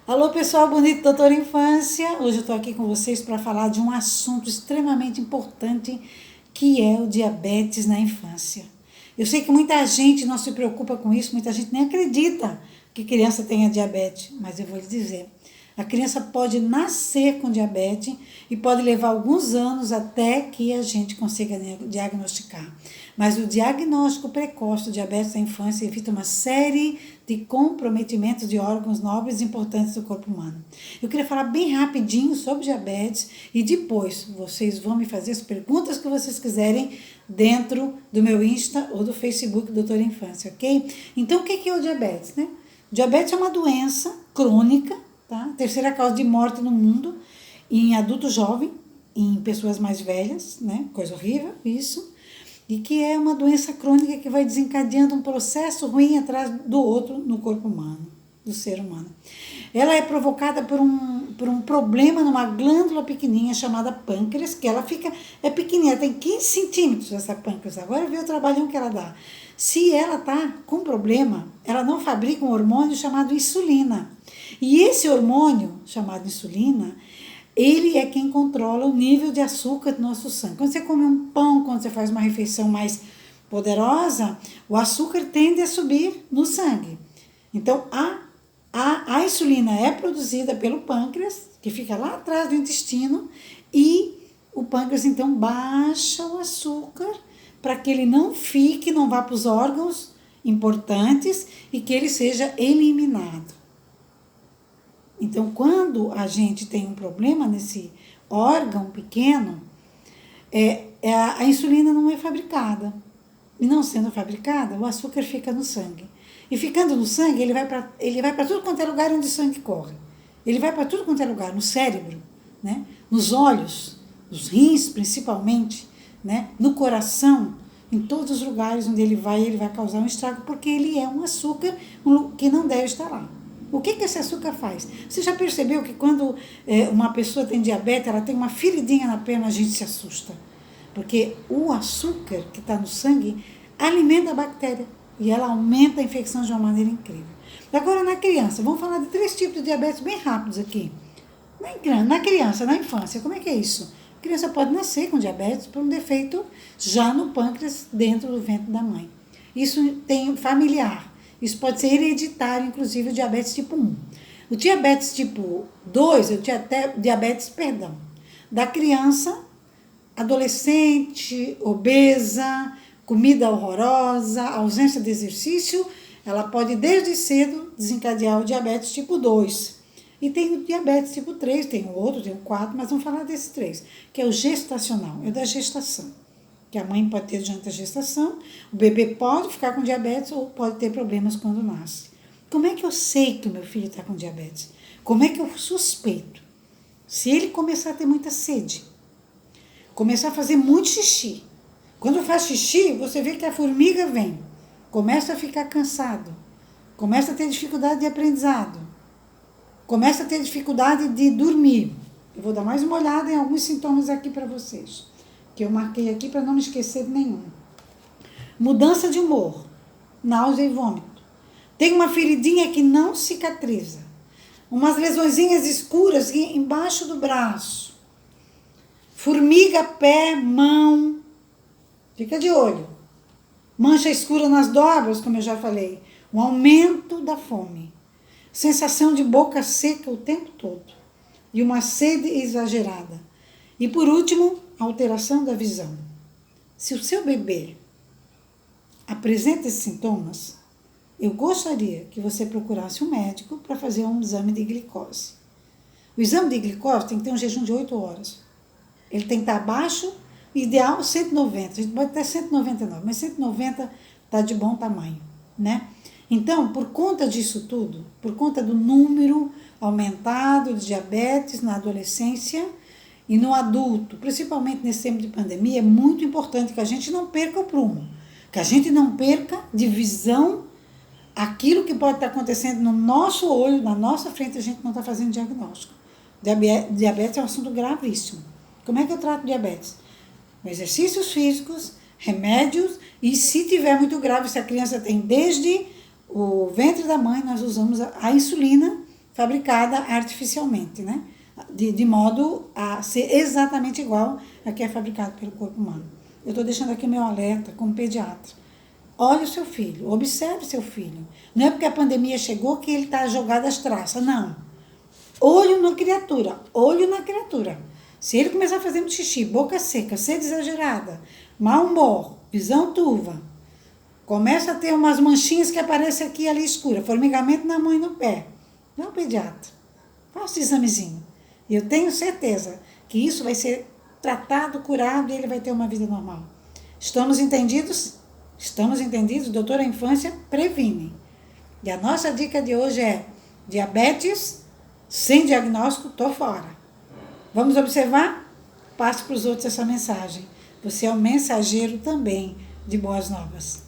Alô, pessoal bonito, doutora Infância. Hoje eu estou aqui com vocês para falar de um assunto extremamente importante que é o diabetes na infância. Eu sei que muita gente não se preocupa com isso, muita gente nem acredita que criança tenha diabetes, mas eu vou lhe dizer. A criança pode nascer com diabetes e pode levar alguns anos até que a gente consiga diagnosticar. Mas o diagnóstico precoce do diabetes na infância evita uma série de comprometimentos de órgãos nobres e importantes do corpo humano. Eu queria falar bem rapidinho sobre diabetes e depois vocês vão me fazer as perguntas que vocês quiserem dentro do meu Insta ou do Facebook Doutora Infância, ok? Então, o que é o diabetes, né? O diabetes é uma doença crônica, tá? Terceira causa de morte no mundo, em adulto jovem, em pessoas mais velhas, né? Coisa horrível, isso. E que é uma doença crônica que vai desencadeando um processo ruim atrás do outro no corpo humano, do ser humano. Ela é provocada por um problema numa glândula pequenininha chamada pâncreas, que ela é pequenininha, tem 15 centímetros essa pâncreas. Agora vê o trabalhão que ela dá. Se ela tá com problema, ela não fabrica um hormônio chamado insulina. E esse hormônio, chamado insulina, ele é quem controla o nível de açúcar do nosso sangue. Quando você come um pão, quando você faz uma refeição mais poderosa, o açúcar tende a subir no sangue. Então, a insulina é produzida pelo pâncreas, que fica lá atrás do intestino, e o pâncreas, então, baixa o açúcar para que ele não vá para os órgãos importantes e que ele seja eliminado. Então, quando a gente tem um problema nesse órgão pequeno, a insulina não é fabricada. E não sendo fabricada, o açúcar fica no sangue. E ficando no sangue, ele vai para tudo quanto é lugar onde o sangue corre. Ele vai para tudo quanto é lugar, no cérebro, né? Nos olhos, nos rins principalmente, né? No coração, em todos os lugares onde ele vai causar um estrago, porque ele é um açúcar que não deve estar lá. O que esse açúcar faz? Você já percebeu que quando uma pessoa tem diabetes, ela tem uma feridinha na perna, a gente se assusta? Porque o açúcar que está no sangue alimenta a bactéria e ela aumenta a infecção de uma maneira incrível. Agora, na criança, vamos falar de 3 tipos de diabetes bem rápidos aqui. Na criança, na infância, como é que é isso? A criança pode nascer com diabetes por um defeito já no pâncreas dentro do ventre da mãe. Isso tem familiar. Isso pode ser hereditário, inclusive o diabetes tipo 1. O diabetes tipo 2, da criança, adolescente, obesa, comida horrorosa, ausência de exercício, ela pode desde cedo desencadear o diabetes tipo 2. E tem o diabetes tipo 3, tem o outro, tem o 4, mas vamos falar desses 3, que é o gestacional, é o da gestação. Que a mãe pode ter durante a gestação, o bebê pode ficar com diabetes ou pode ter problemas quando nasce. Como é que eu sei que o meu filho está com diabetes? Como é que eu suspeito? Se ele começar a ter muita sede, começar a fazer muito xixi. Quando faz xixi, você vê que a formiga vem, começa a ficar cansado, começa a ter dificuldade de aprendizado, começa a ter dificuldade de dormir. Eu vou dar mais uma olhada em alguns sintomas aqui para vocês, que eu marquei aqui para não me esquecer de nenhum. Mudança de humor, náusea e vômito. Tem uma feridinha que não cicatriza. Umas lesõezinhas escuras embaixo do braço. Formiga, pé, mão. Fica de olho. Mancha escura nas dobras, como eu já falei. Um aumento da fome. Sensação de boca seca o tempo todo. E uma sede exagerada. E por último, alteração da visão. Se o seu bebê apresenta esses sintomas, eu gostaria que você procurasse um médico para fazer um exame de glicose. O exame de glicose tem que ter um jejum de 8 horas. Ele tem que estar abaixo, ideal 190. A gente pode ter 199, mas 190 está de bom tamanho, né? Então, por conta disso tudo, por conta do número aumentado de diabetes na adolescência, e no adulto, principalmente nesse tempo de pandemia, é muito importante que a gente não perca o prumo, que a gente não perca de visão aquilo que pode estar acontecendo no nosso olho, na nossa frente, a gente não está fazendo diagnóstico. Diabetes é um assunto gravíssimo. Como é que eu trato diabetes? Exercícios físicos, remédios, e se tiver muito grave, se a criança tem desde o ventre da mãe, nós usamos a insulina, fabricada artificialmente, né? De modo a ser exatamente igual a que é fabricado pelo corpo humano. Eu estou deixando aqui o meu alerta como pediatra. Olhe o seu filho, observe seu filho. Não é porque a pandemia chegou que ele está jogado às traças, não. Olho na criatura, olho na criatura. Se ele começar a fazer muito xixi, boca seca, sede exagerada, mau humor, visão turva, começa a ter umas manchinhas que aparecem aqui e ali escura, formigamento na mão e no pé, não, pediatra, faça o examezinho. E eu tenho certeza que isso vai ser tratado, curado e ele vai ter uma vida normal. Estamos entendidos? Estamos entendidos? Doutora Infância previne. E a nossa dica de hoje é: diabetes sem diagnóstico, tô fora. Vamos observar? Passe para os outros essa mensagem. Você é um mensageiro também de boas novas.